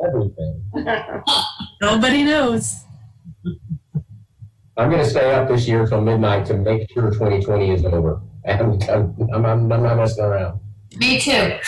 everything. Nobody knows. I'm going to stay up this year till midnight to make sure 2020 is over. I'm not messing around. Me too.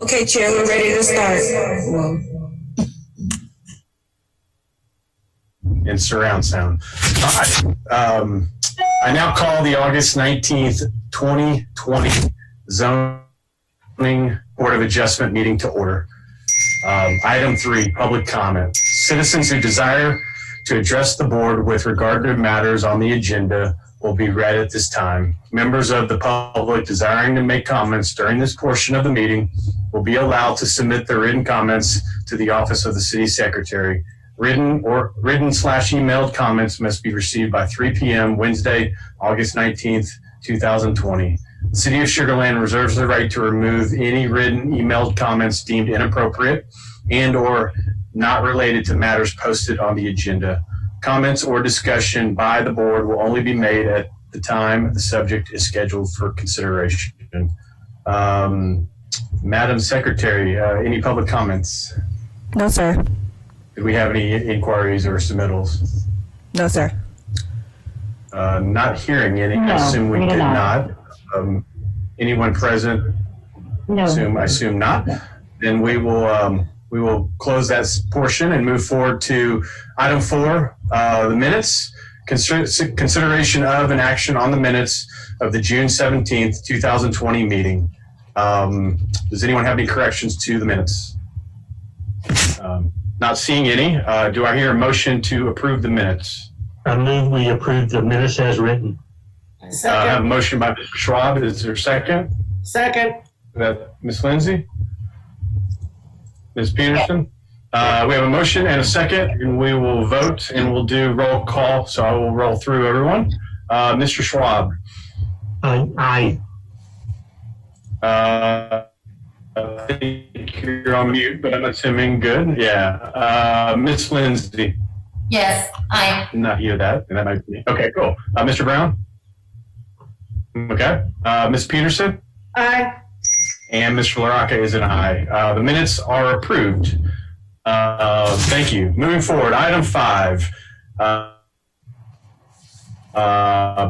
Okay, Chair, we're ready to start. In surround sound. All right. I now call the August 19th, 2020 Zoning Board of Adjustment meeting to order. Item 3, public comment. Citizens who desire to address the board with regard to matters on the agenda will be read at this time. Members of the public desiring to make comments during this portion of the meeting will be allowed to submit their written comments to the office of the city secretary. Written/emailed comments must be received by 3 p.m. Wednesday, August 19th, 2020. The City of Sugar Land reserves the right to remove any written emailed comments deemed inappropriate and or not related to matters posted on the agenda. Comments or discussion by the board will only be made at the time the subject is scheduled for consideration. Madam Secretary, any public comments? No, sir. Did we have any inquiries or submittals? No, sir. Not hearing any. No, I assume we we did did not. Anyone present? No. I assume not. Then we will close that portion and move forward to item 4, the minutes. Consideration of an action on the minutes of the June 17th, 2020 meeting. Does anyone have any corrections to the minutes? Not seeing any. Do I hear a motion to approve the minutes? I move we approve the minutes as written. I have a motion by Mr. Schwab. Is there a second? Second. Is that Ms. Lindsay? Ms. Peterson? We have a motion and a second, and we will vote, and we'll do roll call. So I will roll through everyone. Mr. Schwab? Aye. I think you're on mute, but I'm assuming good. Yeah. Ms. Lindsay? Yes, I. Did not hear that. And that might be. Okay, cool. Mr. Brown? Okay. Ms. Peterson? Aye. And Mr. LaRocca is an aye. The minutes are approved. Thank you. Moving forward, item 5.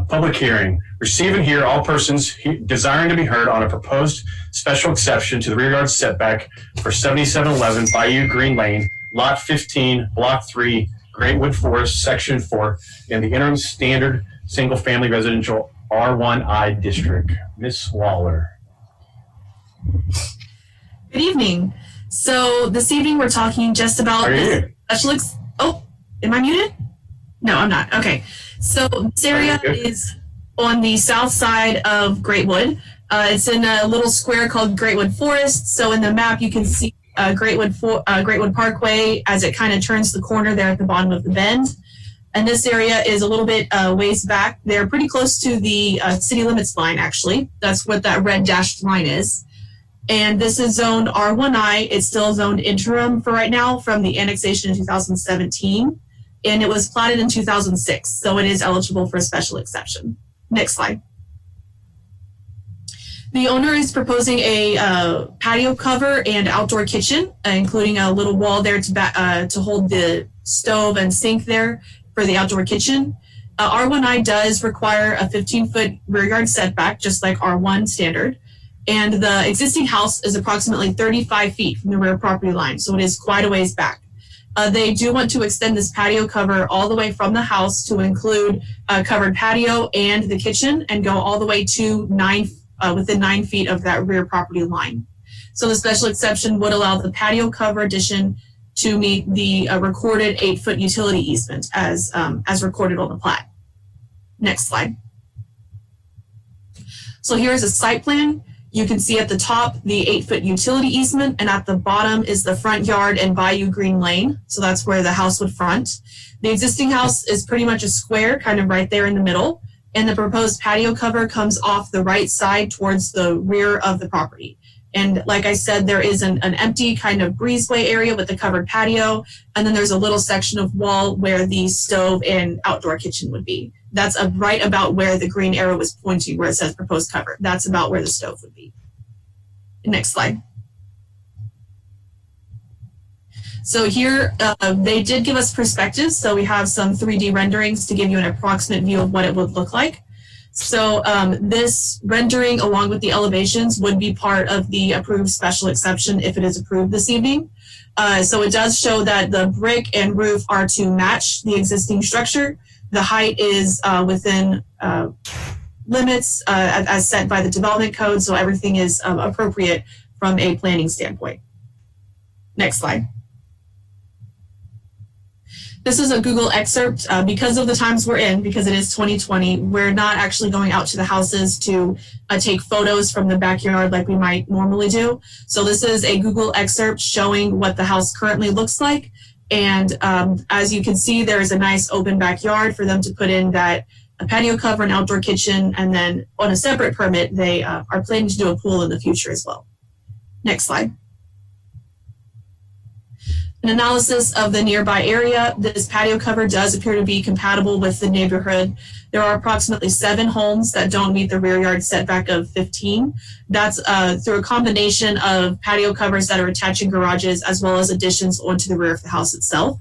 Public hearing. Receive and hear all persons desiring to be heard on a proposed special exception to the rear yard setback for 7711 Bayou Green Lane, Lot 15, Block 3, Greatwood Forest, Section 4, in the interim standard single-family residential R1I district. Ms. Waller. Good evening. So this evening we're talking just about special oh, am I muted? No, I'm not. Okay. So this area is on the south side of Greatwood. It's in a little square called Greatwood Forest. So in the map you can see Greatwood Parkway as it kind of turns the corner there at the bottom of the bend. And this area is a little bit ways back. They're pretty close to the city limits line, actually. That's what that red dashed line is. And this is zoned R1I. It's still zoned interim for right now from the annexation in 2017. And it was platted in 2006. So it is eligible for a special exception. Next slide. The owner is proposing a patio cover and outdoor kitchen, including a little wall there to hold the stove and sink there for the outdoor kitchen. R1I does require a 15-foot rear yard setback, just like R1 standard. And the existing house is approximately 35 feet from the rear property line, so it is quite a ways back. They do want to extend this patio cover all the way from the house to include a covered patio and the kitchen and go all the way to within 9 feet of that rear property line. So the special exception would allow the patio cover addition to meet the recorded 8-foot utility easement as recorded on the plat. Next slide. So here's a site plan. You can see at the top the 8-foot utility easement, and at the bottom is the front yard and Bayou Green Lane. So that's where the house would front. The existing house is pretty much a square, kind of right there in the middle, and the proposed patio cover comes off the right side towards the rear of the property. And like I said, there is an empty kind of breezeway area with a covered patio, and then there's a little section of wall where the stove and outdoor kitchen would be. That's right about where the green arrow was pointing, where it says proposed cover. That's about where the stove would be. Next slide. So here, they did give us perspectives. So we have some 3D renderings to give you an approximate view of what it would look like. So this rendering, along with the elevations, would be part of the approved special exception if it is approved this evening. So it does show that the brick and roof are to match the existing structure. The height is within limits as set by the development code, so everything is appropriate from a planning standpoint. Next slide. This is a Google excerpt. Because of the times we're in, because it is 2020, we're not actually going out to the houses to take photos from the backyard like we might normally do. So this is a Google excerpt showing what the house currently looks like. And as you can see, there is a nice open backyard for them to put in a patio cover, an outdoor kitchen, and then on a separate permit, they are planning to do a pool in the future as well. Next slide. An analysis of the nearby area. This patio cover does appear to be compatible with the neighborhood. There are approximately 7 homes that don't meet the rear yard setback of 15. That's through a combination of patio covers that are attaching garages as well as additions onto the rear of the house itself.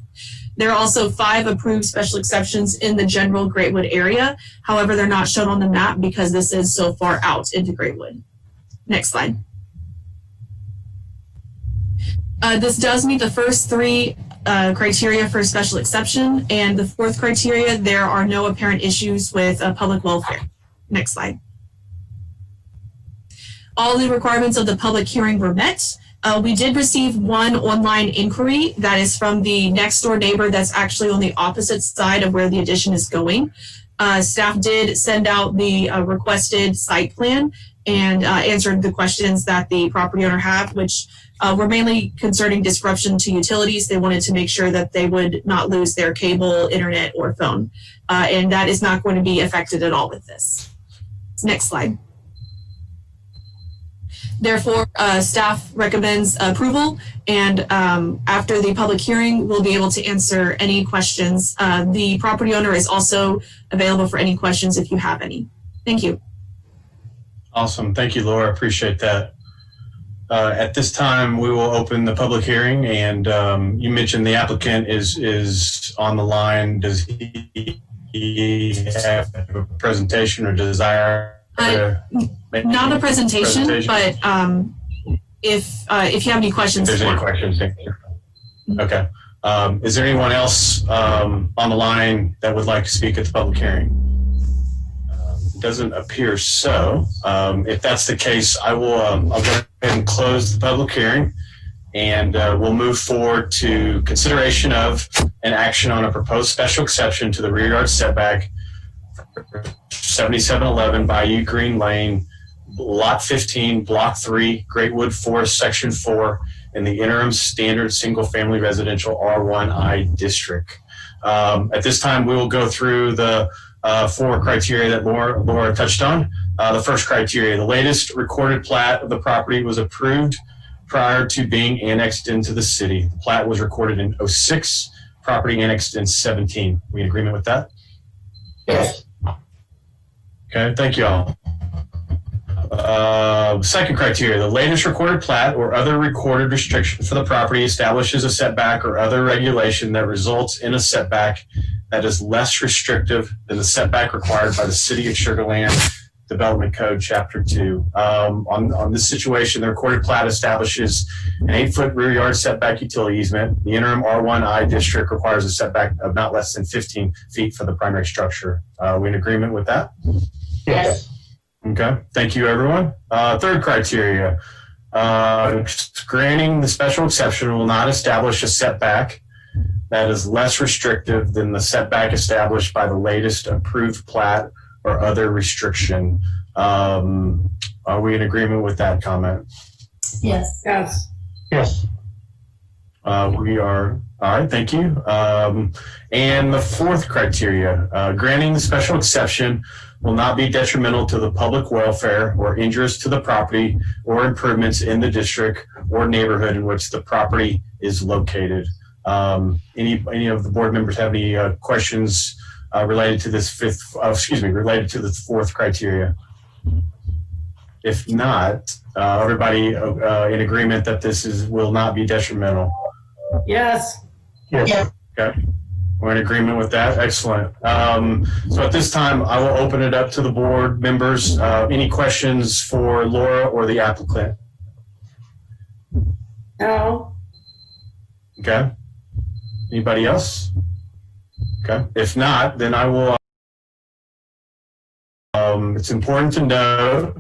There are also 5 approved special exceptions in the general Greatwood area. However, they're not shown on the map because this is so far out into Greatwood. Next slide. This does meet the first 3 criteria for special exception, and the 4th criteria, there are no apparent issues with public welfare. Next slide. All the requirements of the public hearing were met. We did receive 1 online inquiry that is from the next door neighbor that's actually on the opposite side of where the addition is going. Staff did send out the requested site plan and answered the questions that the property owner had, which were mainly concerning disruption to utilities. They wanted to make sure that they would not lose their cable, internet, or phone. And that is not going to be affected at all with this. Next slide. Therefore, staff recommends approval, and after the public hearing, we'll be able to answer any questions. The property owner is also available for any questions if you have any. Thank you. Awesome. Thank you, Laura. Appreciate that. At this time, we will open the public hearing, and you mentioned the applicant is on the line. Does he have a presentation or desire? Not a presentation, but if you have any questions. If there's any questions. Okay. Is there anyone else on the line that would like to speak at the public hearing? Doesn't appear so. If that's the case, I'll go ahead and close the public hearing, and we'll move forward to consideration of an action on a proposed special exception to the rear yard setback 7711 Bayou Green Lane, Lot 15, Block 3, Greatwood Forest, Section 4, in the interim standard single-family residential R1I district. At this time, we will go through the 4 criteria that Laura touched on. The first criteria, the latest recorded plat of the property was approved prior to being annexed into the city. The plat was recorded in 06, property annexed in 17. We in agreement with that? Yes. Okay, thank you all. Second criteria, the latest recorded plat or other recorded restriction for the property establishes a setback or other regulation that results in a setback that is less restrictive than the setback required by the City of Sugar Land Development Code, Chapter 2. On this situation, the recorded plat establishes an 8-foot rear yard setback utility easement. The interim R1I district requires a setback of not less than 15 feet for the primary structure. We in agreement with that? Yes. Okay, thank you, everyone. Third criteria, granting the special exception will not establish a setback that is less restrictive than the setback established by the latest approved plat or other restriction. Are we in agreement with that comment? Yes. Yes. Yes. We are. All right, thank you. And the fourth criteria, granting the special exception will not be detrimental to the public welfare or injurious to the property or improvements in the district or neighborhood in which the property is located. Any of the board members have any questions related to this related to the fourth criteria? If not, everybody in agreement that this will not be detrimental. Yes. Yes. Okay. We're in agreement with that. Excellent. So at this time, I will open it up to the board members. Any questions for Laura or the applicant? No. Okay. Anybody else? Okay. If not, then I will. It's important to know,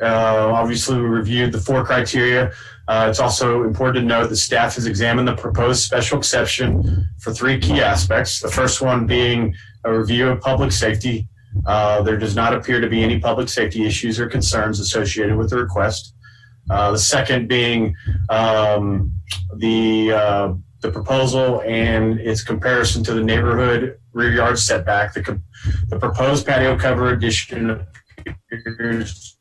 obviously we reviewed the 4 criteria. It's also important to note that staff has examined the proposed special exception for 3 key aspects. The first one being a review of public safety. There does not appear to be any public safety issues or concerns associated with the request. The second being the proposal and its comparison to the neighborhood rear yard setback. The proposed patio cover addition appears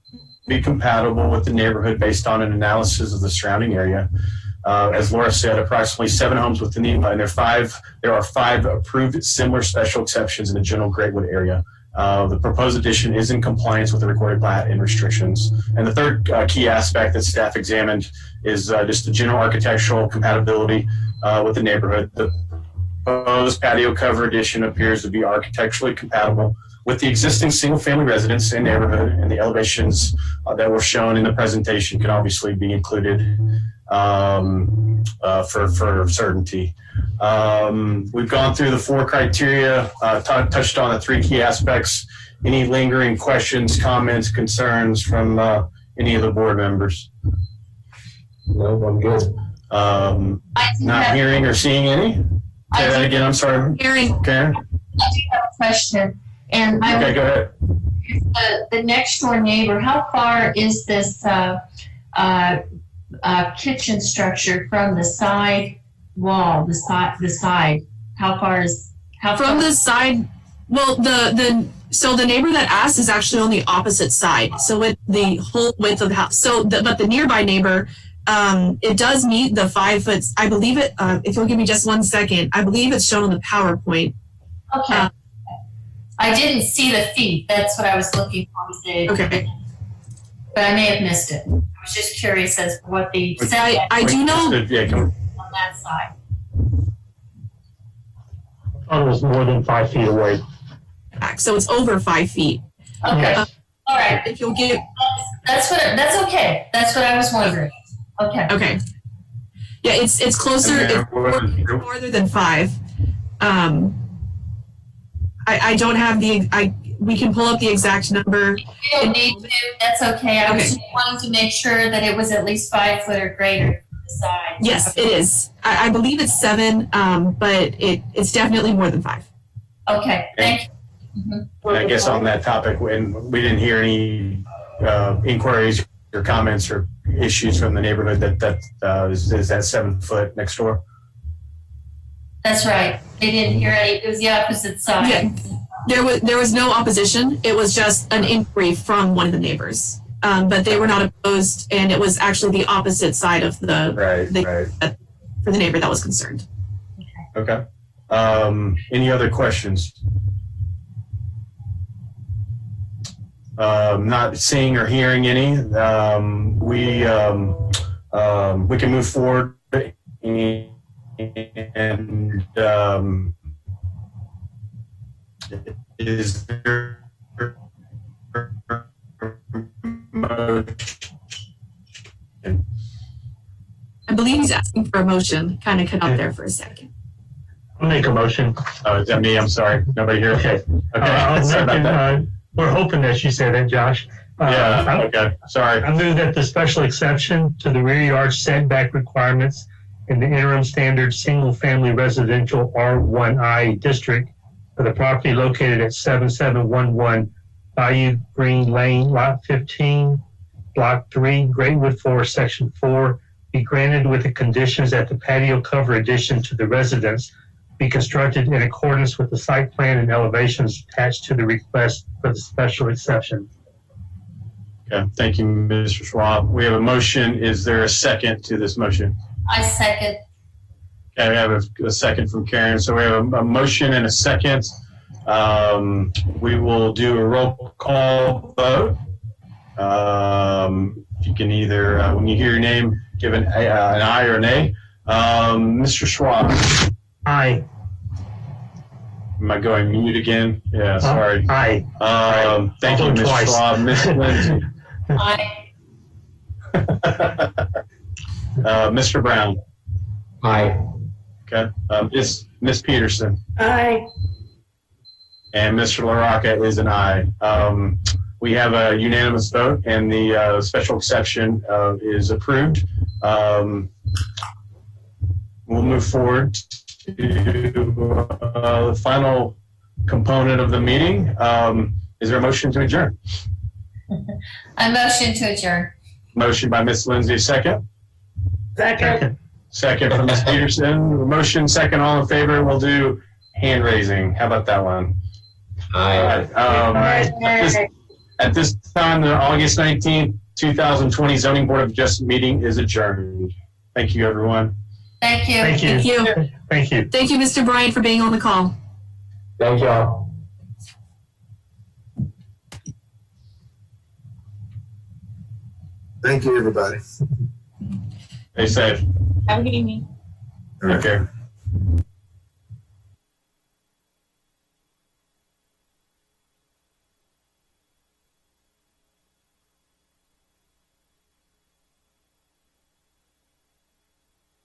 to be compatible with the neighborhood based on an analysis of the surrounding area. As Laura said, approximately 7 homes within the, and there are 5 approved similar special exceptions in the general Greatwood area. The proposed addition is in compliance with the recorded plat and restrictions. And the third key aspect that staff examined is just the general architectural compatibility with the neighborhood. The proposed patio cover addition appears to be architecturally compatible with the existing single-family residence and neighborhood, and the elevations that were shown in the presentation can obviously be included for certainty. We've gone through the 4 criteria, touched on the 3 key aspects. Any lingering questions, comments, concerns from any of the board members? No, I'm good. Not hearing or seeing any? Say that again, I'm sorry. Karen, Karen? I do have a question, and Okay, go ahead. the next door neighbor, how far is this kitchen structure from the side wall, the side? How far? from the side, well, so the neighbor that asked is actually on the opposite side. So with the whole width of the house. But the nearby neighbor, it does meet the 5 foot. I believe it. If you'll give me just 1 second, I believe it's shown on the PowerPoint. Okay. I didn't see the feet. That's what I was looking for. Okay. But I may have missed it. I was just curious as to what the setback I do know. Yeah, come on. on that side. I was more than 5 feet away. So it's over 5 feet. Okay. Yes. All right. If you'll give. That's okay. That's what I was wondering. Okay. Okay. Yeah, it's closer. And It's farther than 5. I don't have we can pull up the exact number. You don't need to. That's okay. I was Okay. just wanting to make sure that it was at least 5 foot or greater from the side. Yes, it is. I believe it's 7, but it's definitely more than 5. Okay. Thank you. And I guess on that topic, when we didn't hear any inquiries or comments or issues from the neighborhood is that 7 foot next door? That's right. They didn't hear any. It was the opposite side. Yeah, there was no opposition. It was just an inquiry from one of the neighbors, but they were not opposed, and it was actually the opposite side of the Right. for the neighbor that was concerned. Okay. Any other questions? Not seeing or hearing any. We can move forward and is there motion? I believe he's asking for a motion. Kind of cut out there for a second. I'll make a motion. Oh, is that me? I'm sorry. Nobody here? Okay. Okay. Sorry about that. We're hoping that you said that, Josh. Yeah, okay. Sorry. I move that the special exception to the rear yard setback requirements in the interim standard single-family residential R1I district for the property located at 7711 Bayou Green Lane, Lot 15, Block 3, Greatwood Forest, Section 4, be granted with the conditions that the patio cover addition to the residence be constructed in accordance with the site plan and elevations attached to the request for the special exception. Okay, thank you, Mr. Schwab. We have a motion. Is there a second to this motion? I second. Okay, we have a second from Karen. So we have a motion and a second. We will do a roll call vote. If you can either, when you hear your name, give an aye or an A. Mr. Schwab, Aye. am I going mute again? Yeah, sorry. Aye. Thank you, I'll vote Ms. twice. Schwab. Ms. Lindsay. Aye. Mr. Brown. Aye. Okay. Ms. Peterson. Aye. And Mr. LaRocca is an aye. We have a unanimous vote, and the special exception is approved. We'll move forward to the final component of the meeting. Is there a motion to adjourn? I motion to adjourn. Motion by Ms. Lindsay, second. Second. Second from Ms. Peterson. Motion, second, all in favor. We'll do hand raising. How about that one? Aye. All right. At this time, the August 19th, 2020 Zoning Board of Adjustment meeting is adjourned. Thank you, everyone. Thank you. Thank you. Thank you. Thank you. Thank you, Mr. Bryant, for being on the call. Thank y'all. Thank you, everybody. Stay safe. Have a good evening. All right. Okay.